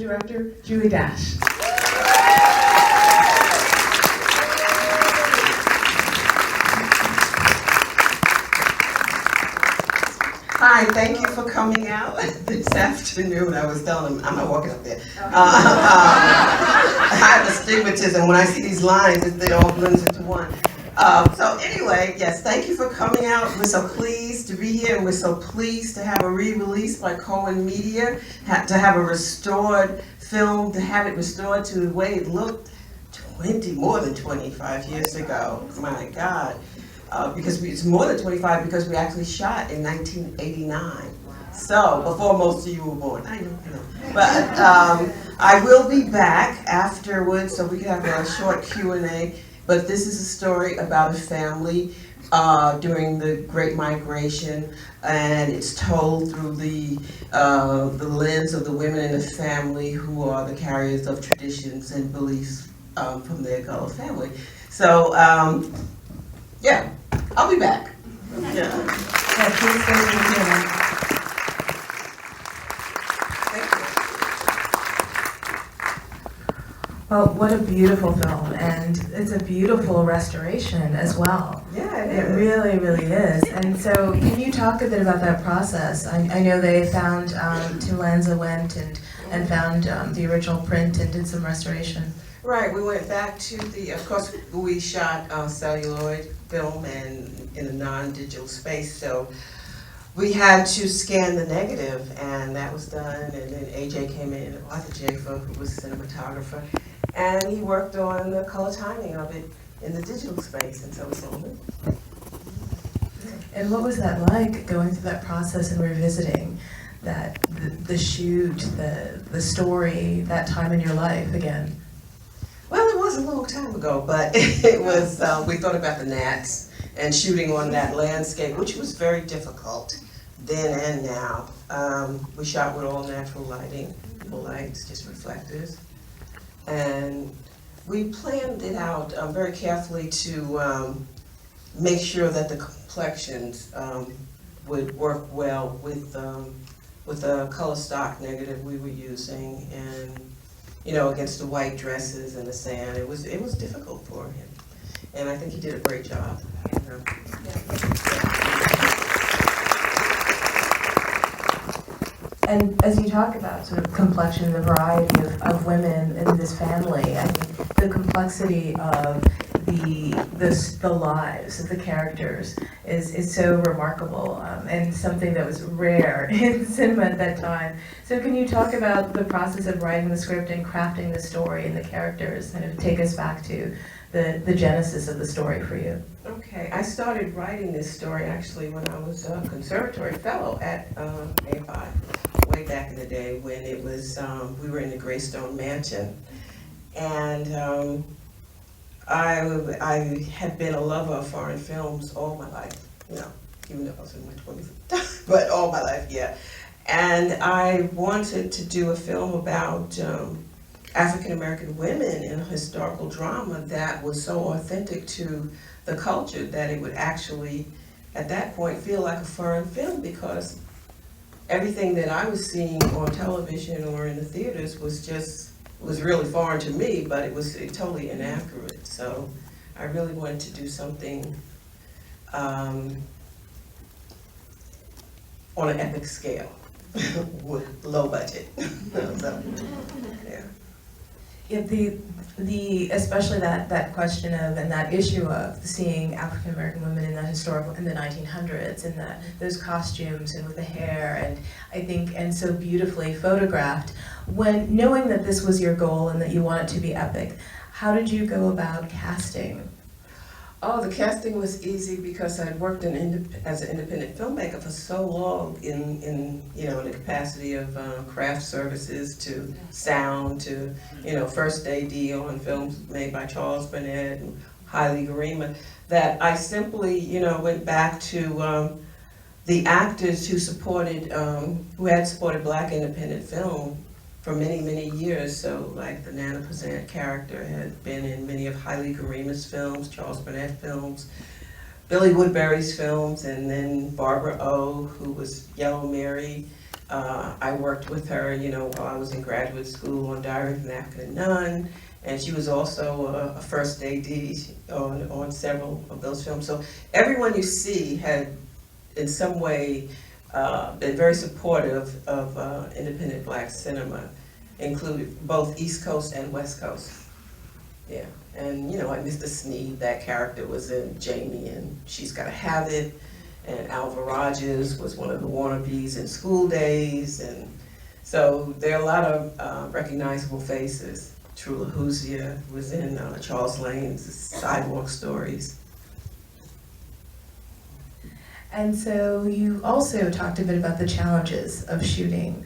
director, Julie Dash. Hi, thank you for coming out this afternoon. I was telling them, I'm not walking up there. I have astigmatism. When I see these lines, it all blends into one. So anyway, yes, thank you for coming out. We're so pleased to be here, and we're so pleased to have a re-release by Cohen Media, to have a restored film, to have it restored to the way it looked more than 25 years ago. My God. Because it's more than 25 because we actually shot in 1989. So, before most of you were born. I know. But I will be back afterwards so we can have a short Q&A. But this is a story about a family during the Great Migration, and it's told through the lens of the women in the family who are the carriers of traditions and beliefs from their Gullah family. So, yeah, I'll be back. Yeah, please stay with me. Thank you. Well, what a beautiful film, and it's a beautiful restoration as well. Yeah, It really, really is. And so, can you talk a bit about that process? I know they found, Tim Lanza went and found the original print and did some restoration. Right, we went back to of course, we shot celluloid film and in a non-digital space, so we had to scan the negative, and that was done, and then AJ came in, Arthur Jafer, who was a cinematographer, and he worked on the color timing of it in the digital space, and so it's all new. And what was that like, going through that process and revisiting that, the shoot, the story, that time in your life again? Well, it was a long time ago, but it was, we thought about the gnats and shooting on that landscape, which was very difficult then and now. We shot with all natural lighting, no lights, just reflectors. And we planned it out very carefully to make sure that the complexions would work well with the color stock negative we were using, and against the white dresses and the sand. It was difficult for him, and I think he did a great job. And as you talk about sort of complexion, the variety of women in this family, I think the complexity of the lives of the characters is so remarkable, and something that was rare in cinema at that time. So can you talk about the process of writing the script and crafting the story and the characters, kind of take us back to the genesis of the story for you? Okay, I started writing this story actually when I was a conservatory fellow at AFI, way back in the day when it was, we were in the Greystone Mansion. And I had been a lover of foreign films all my life, even though I was in my 20s, but all my life, yeah. And I wanted to do a film about African-American women in a historical drama that was so authentic to the culture that it would actually, at that point, feel like a foreign film, because everything that I was seeing on television or in the theaters was really foreign to me, but it was totally inaccurate. So I really wanted to do something on an epic scale with low budget. So, yeah. Yeah, the especially that question of, and that issue of seeing African American women in the 1900s, and those costumes and with the hair, and I think, and so beautifully photographed. When knowing that this was your goal and that you want it to be epic, how did you go about casting? Oh, the casting was easy because I'd worked as an independent filmmaker for so long in the capacity of craft services to sound to first AD on films made by Charles Burnett and Haile Garima, that I simply went back to the actors who had supported Black independent film for many, many years. So like the Nana Pazant character had been in many of Haile Garima's films, Charles Burnett films, Billy Woodbury's films, and then Barbara O, who was Yellow Mary, I worked with her, while I was in graduate school on Diary of an African Nun, and she was also a first AD on several of those films. So everyone you see had, in some way, been very supportive of independent Black cinema, including both East Coast and West Coast. Yeah, and like Mr. Sneed, that character was in Jamie, and She's Gotta Have It. And Alva Rogers was one of the wannabes in School Days, and so there are a lot of recognizable faces. Trula Huzia was in Charles Lane's Sidewalk Stories. And so you also talked a bit about the challenges of shooting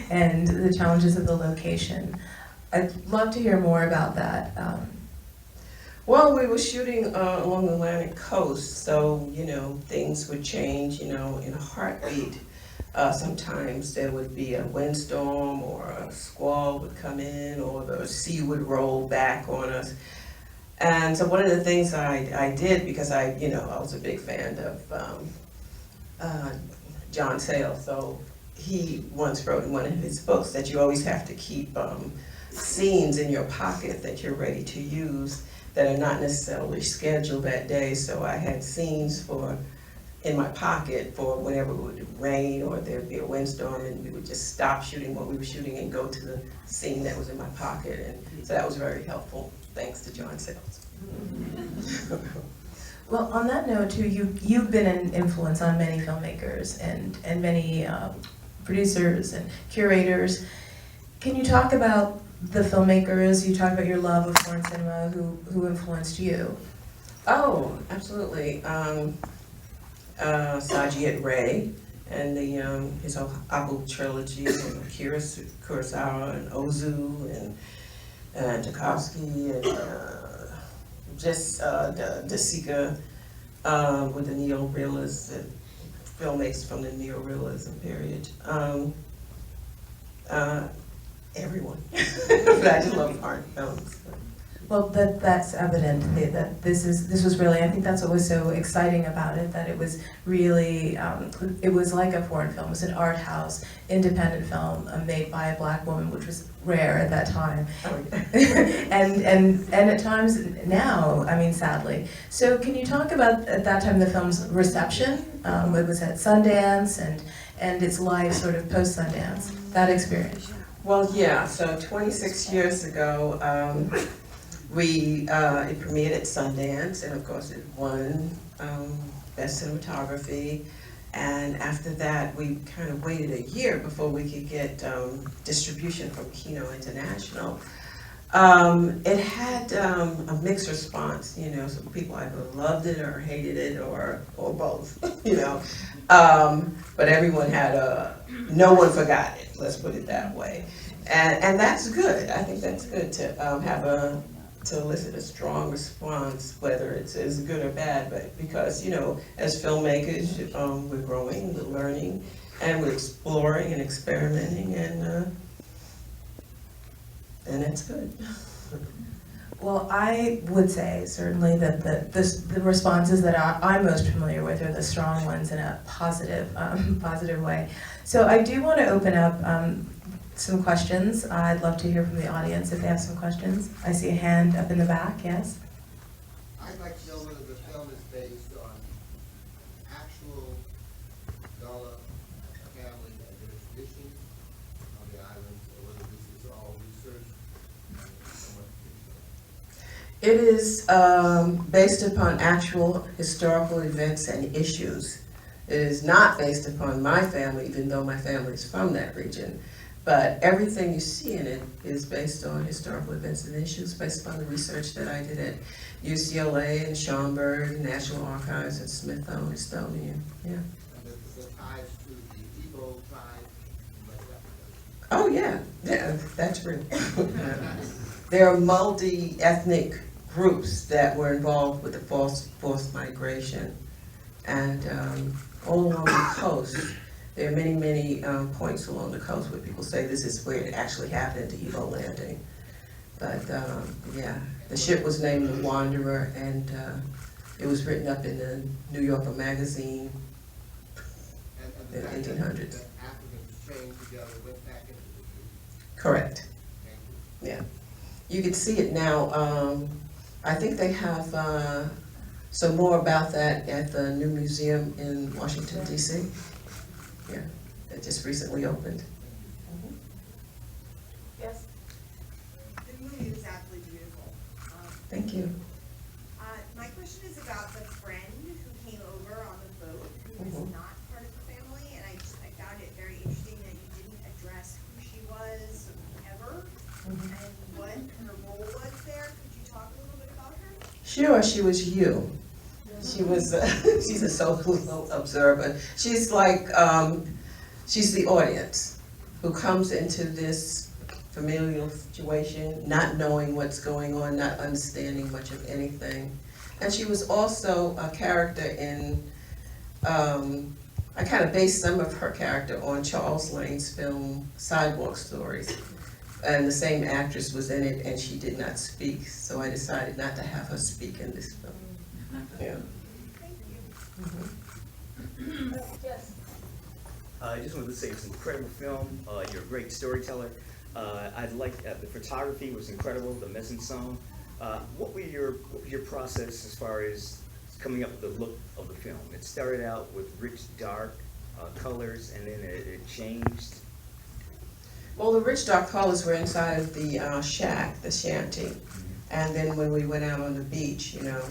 and the challenges of the location. I'd love to hear more about that. Well, we were shooting along the Atlantic coast, so, things would change, in a heartbeat. Sometimes there would be a windstorm or a squall would come in or the sea would roll back on us. And so one of the things I did, because I was a big fan of John Sayles, so he once wrote in one of his books that you always have to keep scenes in your pocket that you're ready to use that are not necessarily scheduled that day. So I had scenes in my pocket for whenever it would rain or there'd be a windstorm, and we would just stop shooting what we were shooting and go to the scene that was in my pocket. And so that was very helpful, thanks to John Sayles. Well, on that note too, you've been an influence on many filmmakers and many producers and curators. Can you talk about the filmmakers? You talk about your love of foreign cinema, who influenced you. Oh, absolutely. Sajiad Ray and his Abu trilogy, and Kurosawa and Ozu and Tchaikovsky and just Desika with the neo-realism, filmmakers from the neo-realism period. Everyone. But I just love art films. Well, that's evident that this was really, I think that's what was so exciting about it, that it was really, it was like a foreign film. It was an art house, independent film made by a Black woman, which was rare at that time. Oh, yeah. and at times now, I mean, sadly. So can you talk about, at that time, the film's reception? It was at Sundance and its life sort of post-Sundance, that experience. Well, yeah, so 26 years ago, it premiered at Sundance, and of course it won Best Cinematography. And after that, we kind of waited a year before we could get distribution from Kino International. It had a mixed response, some people either loved it or hated it or both, But everyone had no one forgot it, let's put it that way. And that's good. I think that's good to to elicit a strong response, whether it's as good or bad, but because, as filmmakers, we're growing, we're learning, and we're exploring and experimenting, and it's good. Well, I would say certainly that the responses that I'm most familiar with are the strong ones in a positive way. So I do want to open up some questions. I'd love to hear from the audience if they have some questions. I see a hand up in the back, yes? I'd like to know whether the film is based on actual Gullah family and their traditions on the islands, or whether this is all research and somewhat fictional. It is based upon actual historical events and issues. It is not based upon my family, even though my family is from that region. But everything you see in it is based on historical events and issues, based upon the research that I did at UCLA and Schomburg, National Archives, and Smithsonian. Yeah. And the ties to the Igbo tribe in West Africa. Oh yeah, that's real. There are multi-ethnic groups that were involved with the forced migration, and all along the coast. There are many points along the coast where people say this is where it actually happened to Evo Landing. But yeah, the ship was named the Wanderer, and it was written up in the New Yorker magazine in the 1800s. That Africans came together, went back into the city. Correct. Thank you. Yeah. You can see it now. I think they have some more about that at the new museum in Washington, D.C. Yeah, it just recently opened. Yes. The movie is absolutely beautiful. Thank you. My question is about the friend who came over on the boat, who is Mhm. not part of the family, and I found it very interesting that you didn't address who she was ever, and what her role was there. Could you talk a little bit about her? Sure, she was you. She was, she's a social observer. She's like, she's the audience who comes into this familial situation, not knowing what's going on, not understanding much of anything. And she was also a character in, I kind of based some of her character on Charles Lane's film Sidewalk Stories. And the same actress was in it and she did not speak, so I decided not to have her speak in this film. Yeah. Thank you. Yes. I just wanted to say it's an incredible film. You're a great storyteller. I'd like the photography was incredible. The mise-en-scène. What was your process as far as coming up with the look of the film? It started out with rich, dark colors, and then it changed. Well, the rich dark colors were inside of the shack, the shanty. And then when we went out on the beach, you know,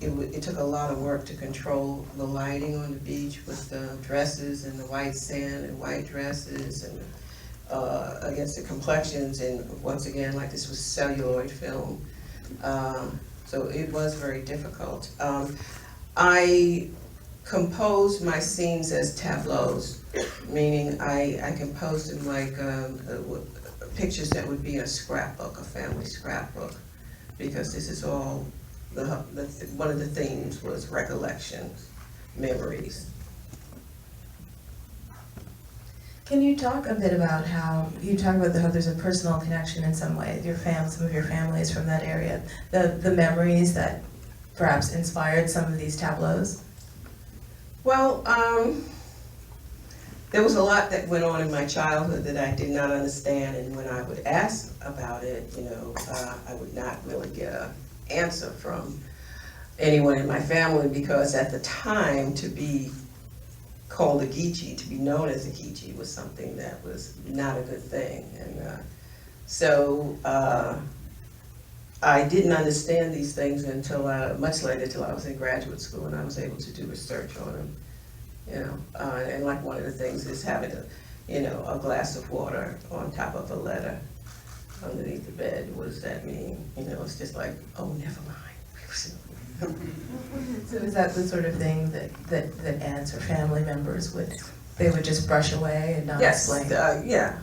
it took a lot of work to control the lighting on the beach with the dresses and the white sand and white dresses and against the complexions. And once again, like this was celluloid film. So it was very difficult. I composed my scenes as tableaus, meaning I composed them like pictures that would be in a scrapbook, a family scrapbook, because this is all, one of the themes was recollections, memories. Can you talk a bit about how, you talk about how there's a personal connection in some way, some of your families from that area, the memories that perhaps inspired some of these tableaus? Well, there was a lot that went on in my childhood that I did not understand, and when I would ask about it, you know, I would not really get an answer from anyone in my family, because at the time, to be called a Geechee, to be known as a Geechee, was something that was not a good thing. And so I didn't understand these things until much later, till I was in graduate school, and I was able to do research on them. You know, and like one of the things is having a glass of water on top of a letter underneath the bed. What does that mean? You know, it's just like, oh, never mind. So is that the sort of thing that aunts or family members would just brush away and not Yes, explain? yeah,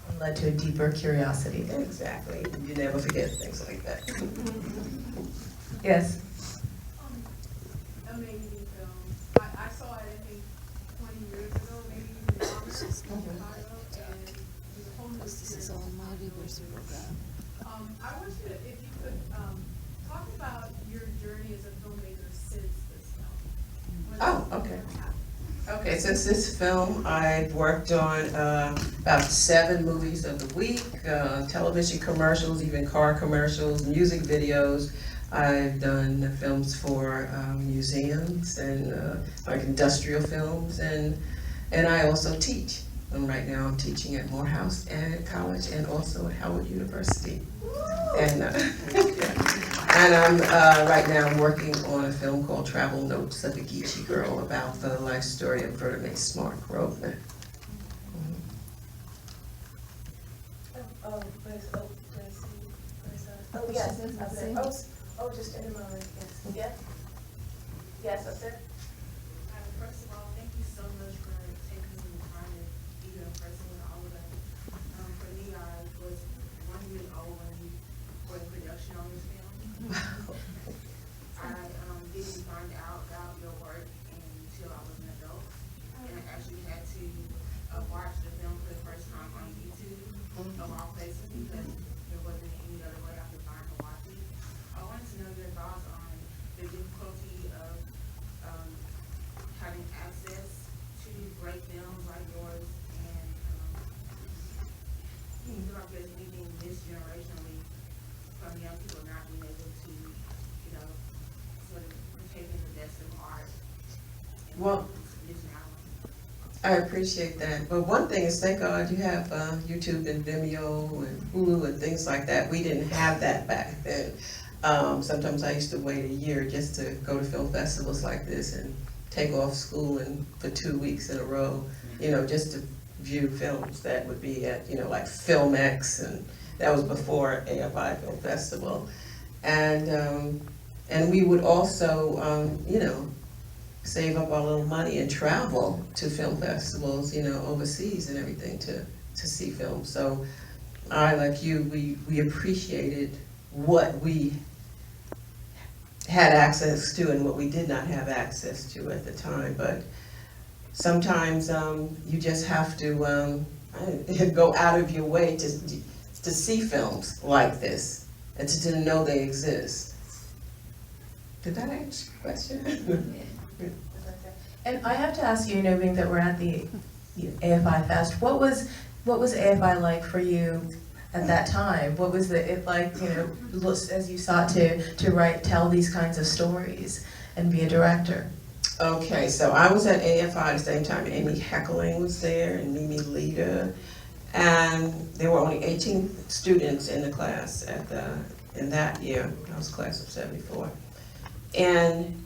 And led to a deeper curiosity. exactly. You never forget things like that. Yes. Amazing film. I saw it, I think, 20 years ago, maybe even longer, in Chicago, and it was a whole new experience. I want you to, if you could, talk about your journey as a filmmaker since this film. Oh, okay. Okay, since this film, I've worked on about 7 movies of the week, television commercials, even car commercials, music videos. I've done films for museums and like industrial films, and I also teach. And right now I'm teaching at Morehouse and College and also at Howard University. And I'm right now I'm working on a film called Travel Notes of a Geechee Girl about the life story of Vertimae Smart Grosvenor. Oh, yes, up there. Oh, just in a moment, yes. Yeah? Yes, up there? First of all, thank you so much for taking the time to be here in person with all of us. For me, I was 1 year old when we were in production on this film. I didn't find out about your work until I was an adult, and I actually had to watch the film for the first time on YouTube, of all places, because there wasn't any other way I could find to watch it. I wanted to know your thoughts on the difficulty of wonder if there's anything this generationally from young people not being able to, you know, sort of partake in the best of art. And Well, this now. I appreciate that. But one thing is, thank God you have YouTube and Vimeo and Hulu and things like that. We didn't have that back then. Sometimes I used to wait a year just to go to film festivals like this and take off school and for 2 weeks in a row, you know, just to view films that would be at, you know, like FilmX, and that was before AFI Film Festival. And we would also, you know, save up our little money and travel to film festivals, you know, overseas and everything to see films. So I, like you, we appreciated what we had access to and what we did not have access to at the time. But sometimes you just have to go out of your way to see films like this and to know they exist. Did that answer your question? And I have to ask you, being that we're at the AFI Fest, what was AFI like for you at that time? What was it like, as you sought to tell these kinds of stories and be a director? Okay, so I was at AFI at the same time Amy Heckerling was there and Mimi Leder, and there were only 18 students in the class in that year. I was class of 74. And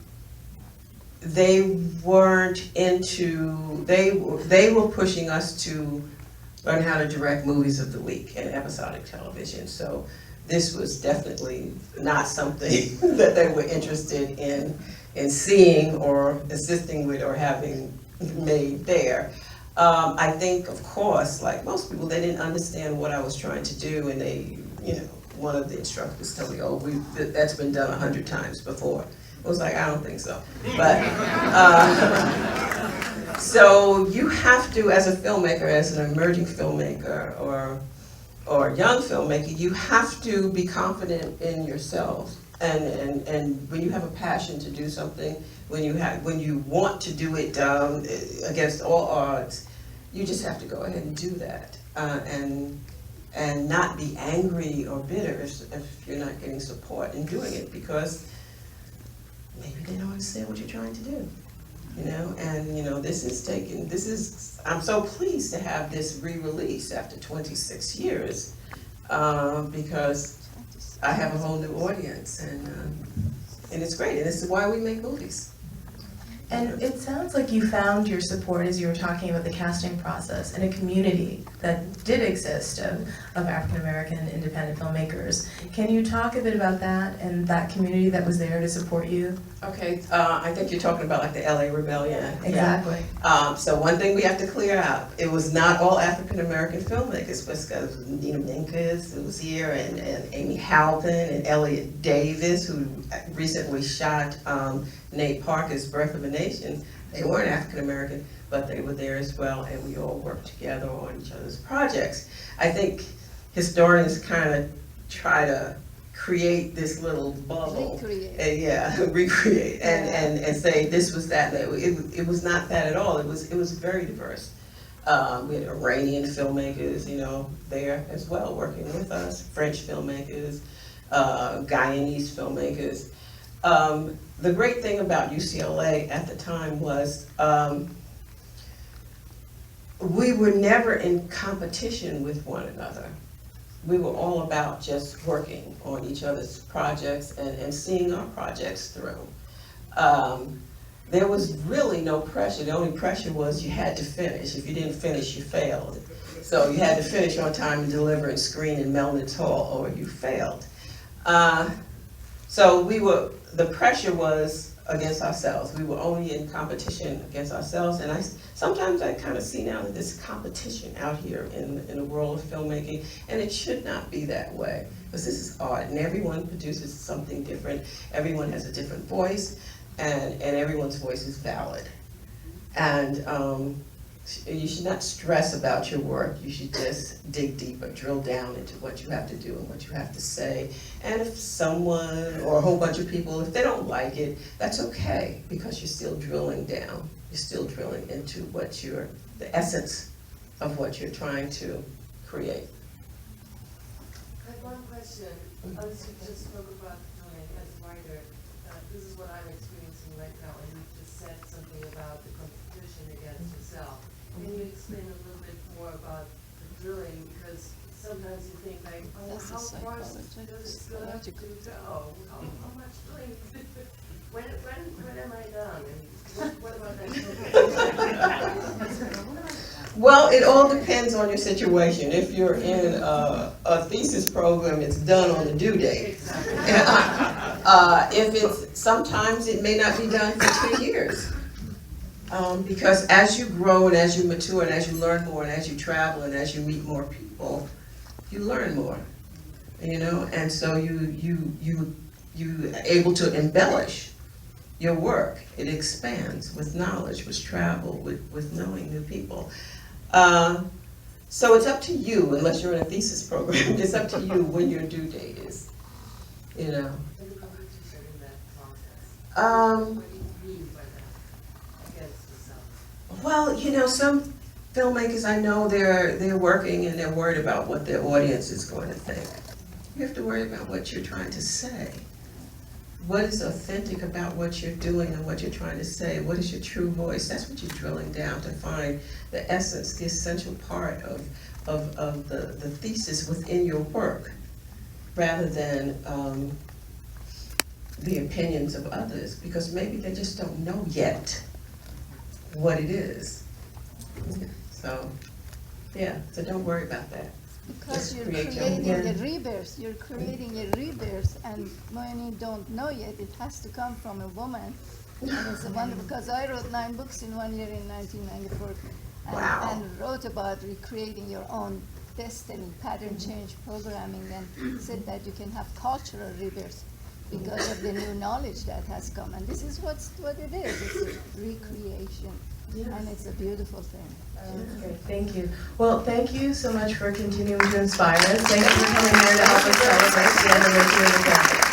they weren't into, they were pushing us to learn how to direct movies of the week and episodic television. So this was definitely not something that they were interested in seeing or assisting with or having made there. I think, of course, like most people, they didn't understand what I was trying to do, and they, one of the instructors told me, "Oh, that's been done 100 times before." I was like, I don't think so. But, so you have to, as a filmmaker, as an emerging filmmaker or young filmmaker, you have to be confident in yourself. And when you have a passion to do something, when you want to do it against all odds, you just have to go ahead and do that. And not be angry or bitter if you're not getting support in doing it, because maybe they don't understand what you're trying to do, and I'm so pleased to have this re-release after 26 years, because I have a whole new audience, and it's great, and this is why we make movies. And it sounds like you found your support as you were talking about the casting process in a community that did exist of African American independent filmmakers. Can you talk a bit about that and that community that was there to support you? Okay, I think you're talking about like the LA Rebellion. Exactly. Yeah. So one thing we have to clear out, it was not all African American filmmakers, because Nina Minkus, who was here, and Amy Halpin and Elliot Davis, who recently shot Nate Parker's Birth of a Nation. They weren't African American, but they were there as well, and we all worked together on each other's projects. I think historians kind of try to create this little bubble. Recreate and say this was that. It was not that at all. It was very diverse. We had Iranian filmmakers, there as well working with us, French filmmakers, Guyanese filmmakers. The great thing about UCLA at the time was we were never in competition with one another. We were all about just working on each other's projects and seeing our projects through. There was really no pressure. The only pressure was you had to finish. If you didn't finish, you failed. So you had to finish on time and deliver and screen in Melnitz Hall, or you failed. So the pressure was against ourselves. We were only in competition against ourselves, and sometimes I kind of see now that there's competition out here in the world of filmmaking, and it should not be that way, because this is art, and everyone produces something different. Everyone has a different voice, and everyone's voice is valid. And you should not stress about your work. You should just dig deeper, drill down into what you have to do and what you have to say. And if someone or a whole bunch of people, if they don't like it, that's okay, because you're still drilling down. You're still drilling into the essence of what you're trying to create. question. As you just spoke about as a writer, this is what I'm experiencing right now, and you just said something about the competition against yourself. Can you explain a little bit more about the drilling? Because sometimes you think like, oh, That's a how far does psychology- it still have to psychological. go? How much drilling? When am I done? And what about that? Well, it all depends on your situation. If you're in a thesis program, it's done on the due date. Exactly. If it's, sometimes it may not be done for 2 years. Because as you grow and as you mature and as you learn more and as you travel and as you meet more people, you learn more, you know? And so you able to embellish your work. It expands with knowledge, with travel, with knowing new people. So it's up to you, unless you're in a thesis program, it's up to you when your due date is, you know. And the competition in that process. What do you mean by that? Against yourself? Well, you know, some filmmakers I know, they're working and they're worried about what their audience is going to think. You have to worry about what you're trying to say. What is authentic about what you're doing and what you're trying to say? What is your true voice? That's what you're drilling down to find the essence, the essential part of the thesis within your work, rather than the opinions of others, because maybe they just don't know yet what it is. So, yeah, so don't worry about that. Because Just you're create your creating own. a rebirth, you're creating a rebirth, and when you don't know yet, it has to come from a woman. And it's a wonderful, because I wrote 9 books in 1 year in 1994. Wow. And wrote about recreating your own destiny, pattern change programming, and said that you can have cultural rebirth because of the new knowledge that has come. And this is what it is, it's a recreation. And it's a beautiful thing. That's great, thank you. Well, thank you so much for continuing to inspire us. Thank you for coming here to help us celebrate the anniversary of the project.